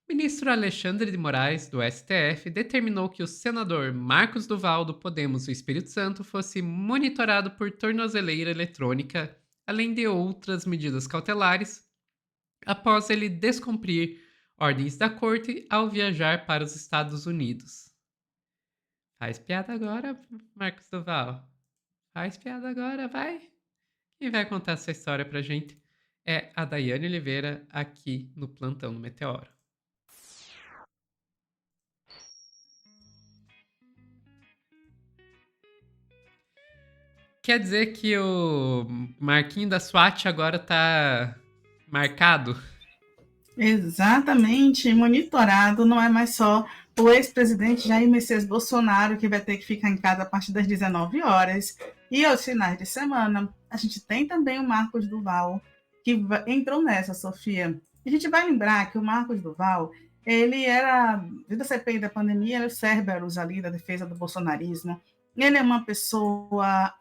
O ministro Alexandre de Moraes, do STF, determinou que o senador Marcos Duval, do Podemos do Espírito Santo, fosse monitorado por tornozeleira eletrônica, além de outras medidas cautelares, após ele descumprir ordens da corte ao viajar para os Estados Unidos. Faz piada agora, Marcos Duval. Faz piada agora, vai. Quem vai contar essa história pra gente é a Daiane Oliveira, aqui no Plantão do Meteoro. Quer dizer que o Marquinho da SWAT agora tá marcado? Exatamente, monitorado, não é mais só o ex-presidente Jair Messias Bolsonaro que vai ter que ficar em casa a partir das 19 horas e aos finais de semana. A gente tem também o Marcos Duval, que entrou nessa, Sofia. A gente vai lembrar que o Marcos Duval, ele era, desde a CPI da pandemia, ele é o Cerberus ali da defesa do bolsonarismo. Ele é uma pessoa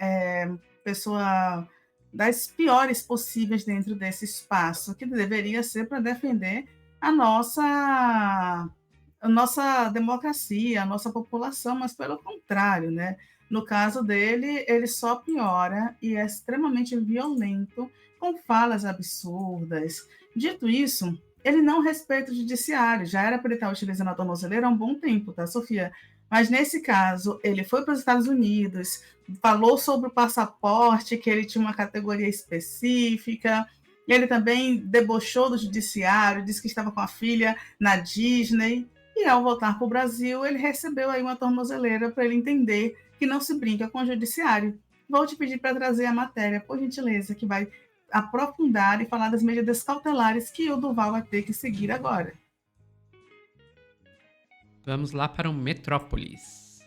das piores possíveis dentro desse espaço, que deveria ser para defender a nossa democracia, a nossa população, mas pelo contrário, né? No caso dele, ele só piora e é extremamente violento, com falas absurdas. Dito isso, ele não respeita o judiciário, já era para ele estar utilizando a tornozeleira há um bom tempo, tá, Sofia? Mas nesse caso, ele foi para os Estados Unidos, falou sobre o passaporte, que ele tinha uma categoria específica. Ele também debochou do judiciário, disse que estava com a filha na Disney. E ao voltar para o Brasil, ele recebeu aí uma tornozeleira para ele entender que não se brinca com o judiciário. Vou te pedir para trazer a matéria, por gentileza, que vai aprofundar e falar das medidas cautelares que o Duval vai ter que seguir agora. Vamos lá para o Metrópolis.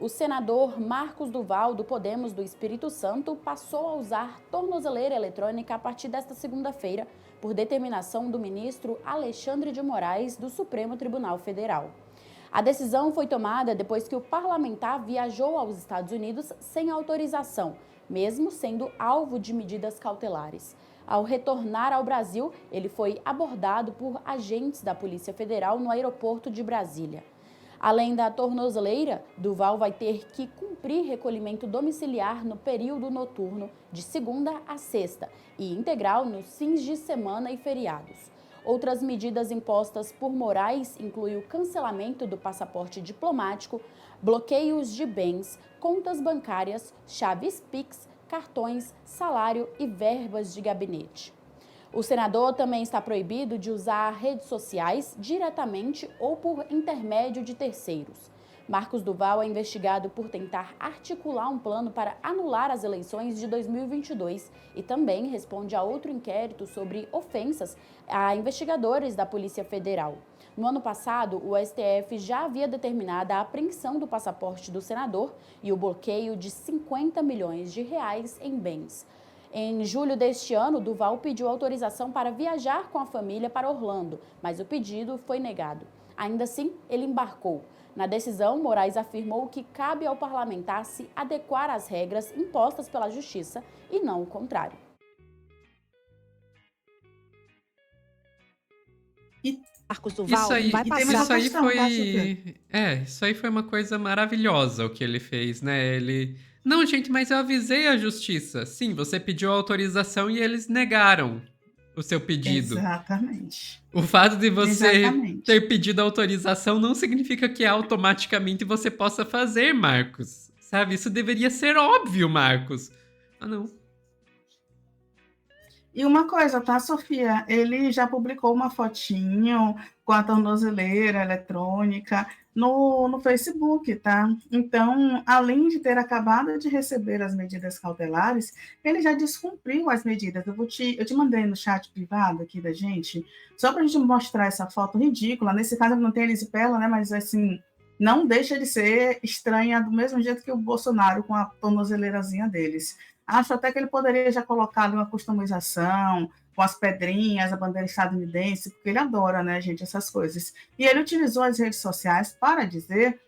O senador Marcos Duval, do Podemos do Espírito Santo, passou a usar tornozeleira eletrônica a partir desta segunda-feira, por determinação do ministro Alexandre de Moraes, do Supremo Tribunal Federal. A decisão foi tomada depois que o parlamentar viajou aos Estados Unidos sem autorização, mesmo sendo alvo de medidas cautelares. Ao retornar ao Brasil, ele foi abordado por agentes da Polícia Federal no aeroporto de Brasília. Além da tornozeleira, Duval vai ter que cumprir recolhimento domiciliar no período noturno, de segunda a sexta, e integral nos fins de semana e feriados. Outras medidas impostas por Moraes incluem o cancelamento do passaporte diplomático, bloqueios de bens, contas bancárias, chaves Pix, cartões, salário e verbas de gabinete. O senador também está proibido de usar redes sociais diretamente ou por intermédio de terceiros. Marcos Duval é investigado por tentar articular um plano para anular as eleições de 2022 e também responde a outro inquérito sobre ofensas a investigadores da Polícia Federal. No ano passado, o STF já havia determinado a apreensão do passaporte do senador e o bloqueio de 50 milhões de reais em bens. Em julho deste ano, Duval pediu autorização para viajar com a família para Orlando, mas o pedido foi negado. Ainda assim, ele embarcou. Na decisão, Moraes afirmou que cabe ao parlamentar se adequar às regras impostas pela Justiça e não o contrário. Marcos Duval Isso aí, vai passar. isso aí foi uma coisa maravilhosa o que ele fez, né? Ele, não, gente, mas eu avisei a justiça. Sim, você pediu autorização e eles negaram o seu pedido. Exatamente. O fato de você Exatamente. ter pedido autorização não significa que automaticamente você possa fazer, Marcos. Sabe? Isso deveria ser óbvio, Marcos. Ah, não. E uma coisa, tá, Sofia? Ele já publicou uma fotinho com a tornozeleira eletrônica no Facebook, tá? Então, além de ter acabado de receber as medidas cautelares, ele já descumpriu as medidas. Eu te mandei no chat privado aqui da gente, só para a gente mostrar essa foto ridícula. Nesse caso, não tem a Elisipela, né? Mas, assim, não deixa de ser estranha do mesmo jeito que o Bolsonaro com a tornozeleirazinha deles. Acho até que ele poderia já colocar ali uma customização, com as pedrinhas, a bandeira estadunidense, porque ele adora, né, gente, essas coisas. E ele utilizou as redes sociais para dizer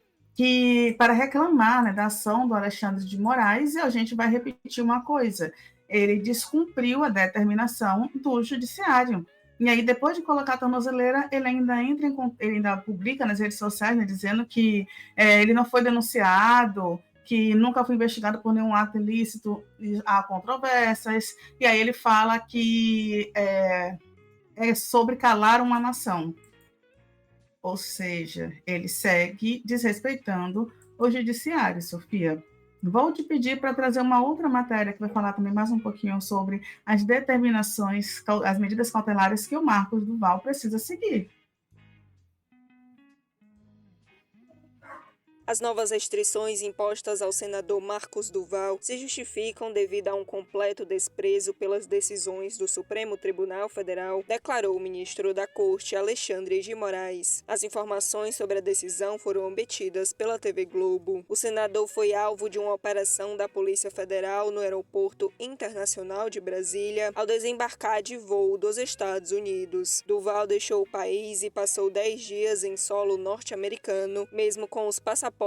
para reclamar, né, da ação do Alexandre de Moraes, e a gente vai repetir uma coisa: ele descumpriu a determinação do judiciário. E aí, depois de colocar a tornozeleira, ele ainda ele ainda publica nas redes sociais, né, dizendo que ele não foi denunciado, que nunca foi investigado por nenhum ato ilícito, e há controvérsias. E aí ele fala que é sobre calar uma nação. Ou seja, ele segue desrespeitando o judiciário, Sofia. Vou te pedir para trazer uma outra matéria que vai falar também mais um pouquinho sobre as determinações, as medidas cautelares que o Marcos Duval precisa seguir. As novas restrições impostas ao senador Marcos Duval se justificam devido a um completo desprezo pelas decisões do Supremo Tribunal Federal, declarou o ministro da Corte, Alexandre de Moraes. As informações sobre a decisão foram obtidas pela TV Globo. O senador foi alvo de uma operação da Polícia Federal no Aeroporto Internacional de Brasília ao desembarcar de voo dos Estados Unidos. Duval deixou o país e passou 10 dias em solo norte-americano, mesmo com os passaportes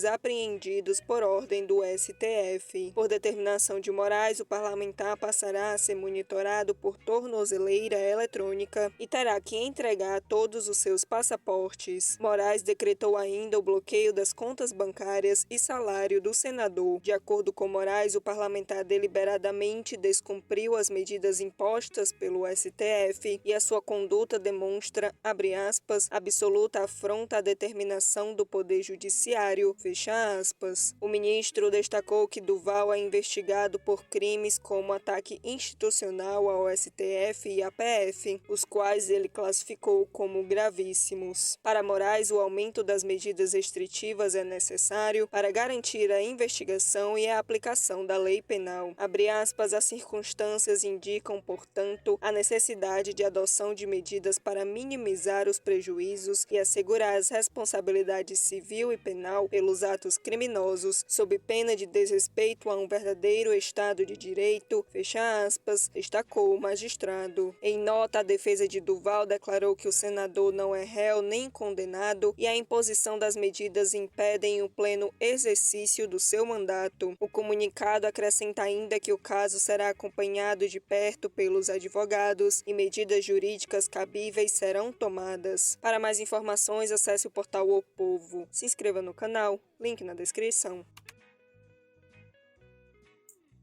apreendidos por ordem do STF. Por determinação de Moraes, o parlamentar passará a ser monitorado por tornozeleira eletrônica e terá que entregar todos os seus passaportes. Moraes decretou ainda o bloqueio das contas bancárias e salário do senador. De acordo com Moraes, o parlamentar deliberadamente descumpriu as medidas impostas pelo STF e a sua conduta demonstra, abre aspas, absoluta afronta à determinação do Poder Judiciário, fecha aspas. O ministro destacou que Duval é investigado por crimes como ataque institucional ao STF e à PF, os quais ele classificou como gravíssimos. Para Moraes, o aumento das medidas restritivas é necessário para garantir a investigação e a aplicação da lei penal. Abre aspas, as circunstâncias indicam, portanto, a necessidade de adoção de medidas para minimizar os prejuízos e assegurar as responsabilidades civil e penal pelos atos criminosos, sob pena de desrespeito a um verdadeiro Estado de Direito, fecha aspas, destacou o magistrado. Em nota, a defesa de Duval declarou que o senador não é réu nem condenado e a imposição das medidas impedem o pleno exercício do seu mandato. O comunicado acrescenta ainda que o caso será acompanhado de perto pelos advogados e medidas jurídicas cabíveis serão tomadas. Para mais informações, acesse o portal O Povo. Se inscreva no canal, link na descrição.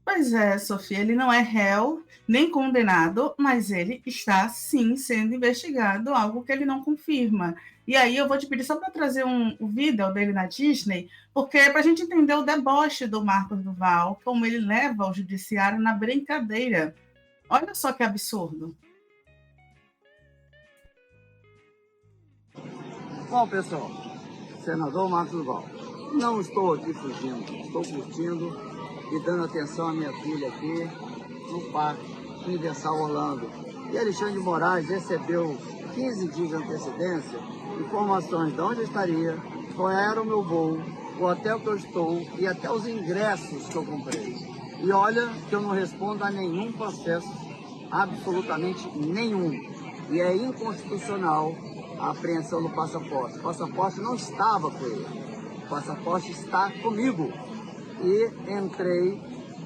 Pois é, Sofia, ele não é réu nem condenado, mas ele está sim sendo investigado, algo que ele não confirma. E aí eu vou te pedir só para trazer um vídeo dele na Disney, porque para a gente entender o deboche do Marcos Duval, como ele leva o judiciário na brincadeira. Olha só que absurdo. Bom, pessoal, senador Marcos Duval, não estou aqui fugindo, estou curtindo e dando atenção à minha filha aqui no Parque Universal Orlando. E Alexandre de Moraes recebeu 15 dias de antecedência informações de onde eu estaria, qual era o meu voo, o hotel que eu estou e até os ingressos que eu comprei. E olha que eu não respondo a nenhum processo, absolutamente nenhum. E é inconstitucional a apreensão do passaporte. O passaporte não estava com ele, o passaporte está comigo. E entrei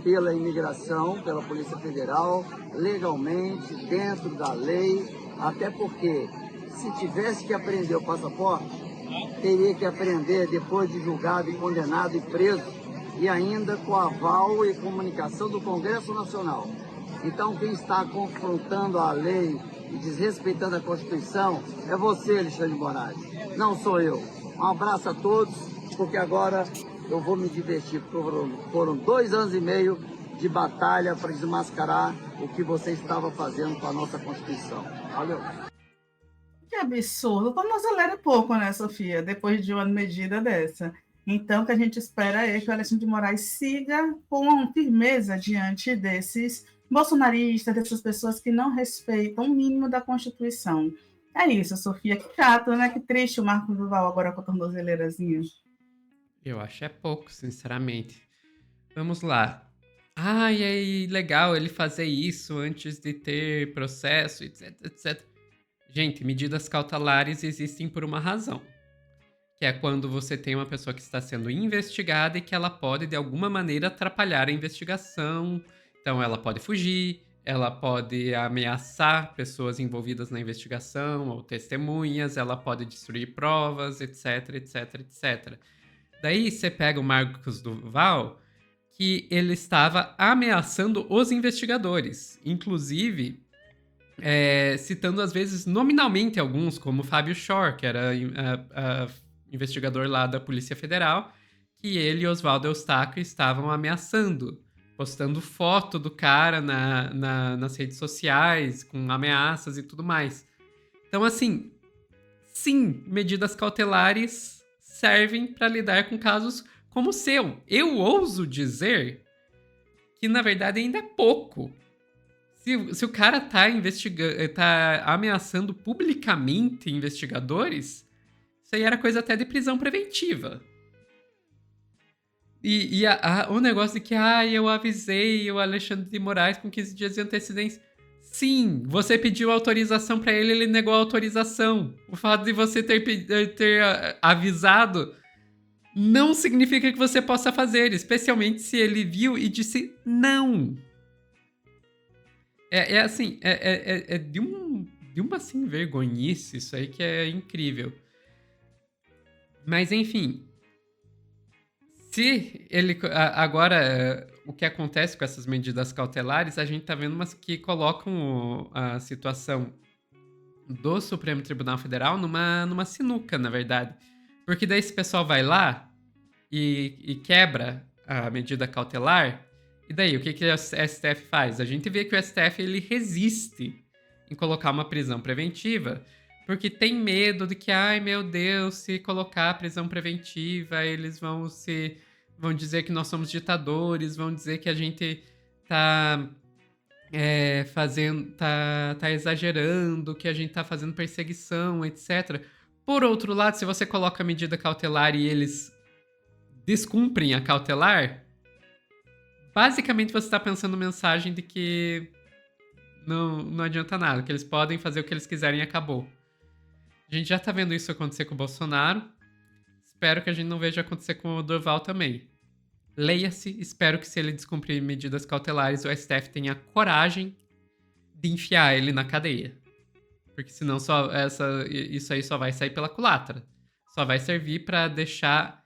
pela imigração, pela Polícia Federal, legalmente, dentro da lei, até porque se tivesse que apreender o passaporte, teria que apreender depois de julgado e condenado e preso, e ainda com aval e comunicação do Congresso Nacional. Então quem está confrontando a lei e desrespeitando a Constituição é você, Alexandre de Moraes, não sou eu. Um abraço a todos, porque agora eu vou me divertir. Foram 2 anos e meio de batalha para desmascarar o que você estava fazendo com a nossa Constituição. Valeu! Que absurdo. Tornozeleira é pouco, né, Sofia? Depois de uma medida dessa. Então, o que a gente espera é que o Alexandre de Moraes siga com firmeza diante desses bolsonaristas, dessas pessoas que não respeitam o mínimo da Constituição. É isso, Sofia. Que chato, né? Que triste o Marcos Duval agora com a tornozeleirazinha. Eu acho é pouco, sinceramente. Vamos lá. Ah, e aí, legal ele fazer isso antes de ter processo, etc, etc. Gente, medidas cautelares existem por uma razão. Que é quando você tem uma pessoa que está sendo investigada e que ela pode, de alguma maneira, atrapalhar a investigação. Então, ela pode fugir, ela pode ameaçar pessoas envolvidas na investigação ou testemunhas, ela pode destruir provas, etc, etc, etc. Daí você pega o Marcos Duval, que ele estava ameaçando os investigadores, inclusive citando às vezes nominalmente alguns, como Fábio Shor, que era investigador lá da Polícia Federal, que ele e Oswaldo Eustáquio estavam ameaçando, postando foto do cara nas redes sociais, com ameaças e tudo mais. Então, assim, sim, medidas cautelares servem para lidar com casos como o seu. Eu ouso dizer que, na verdade, ainda é pouco. Se o cara tá ameaçando publicamente investigadores, isso aí era coisa até de prisão preventiva. E o negócio de que, eu avisei o Alexandre de Moraes com 15 dias de antecedência. Sim, você pediu autorização pra ele, ele negou a autorização. O fato de você ter avisado não significa que você possa fazer, especialmente se ele viu e disse não. Assim, de uma assim, vergonhice isso aí que é incrível. Mas enfim, se ele agora o que acontece com essas medidas cautelares, a gente tá vendo umas que colocam a situação do Supremo Tribunal Federal numa sinuca, na verdade. Porque daí esse pessoal vai lá e quebra a medida cautelar. E daí, o que o STF faz? A gente vê que o STF ele resiste em colocar uma prisão preventiva, porque tem medo de que, ai meu Deus, se colocar a prisão preventiva, eles vão dizer que nós somos ditadores, vão dizer que a gente tá tá exagerando, que a gente tá fazendo perseguição, etc. Por outro lado, se você coloca a medida cautelar e eles descumprem a cautelar, basicamente você está pensando mensagem de que não adianta nada, que eles podem fazer o que eles quiserem e acabou. A gente já tá vendo isso acontecer com o Bolsonaro. Espero que a gente não veja acontecer com o Durval também. Leia-se, espero que se ele descumprir medidas cautelares, o STF tenha coragem de enfiar ele na cadeia. Porque senão isso aí só vai sair pela culatra. Só vai servir para deixar...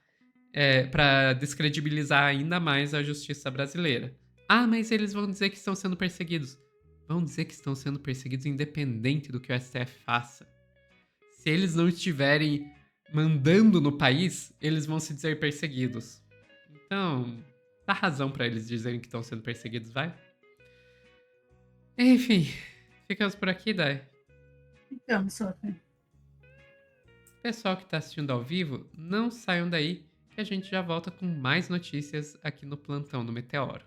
para descredibilizar ainda mais a justiça brasileira. Ah, mas eles vão dizer que estão sendo perseguidos. Vão dizer que estão sendo perseguidos independente do que o STF faça. Se eles não estiverem mandando no país, eles vão se dizer perseguidos. Então, dá razão para eles dizerem que estão sendo perseguidos, vai? Enfim, ficamos por aqui, Dai. Então, Sofia. Pessoal que está assistindo ao vivo, não saiam daí, que a gente já volta com mais notícias aqui no Plantão do Meteoro.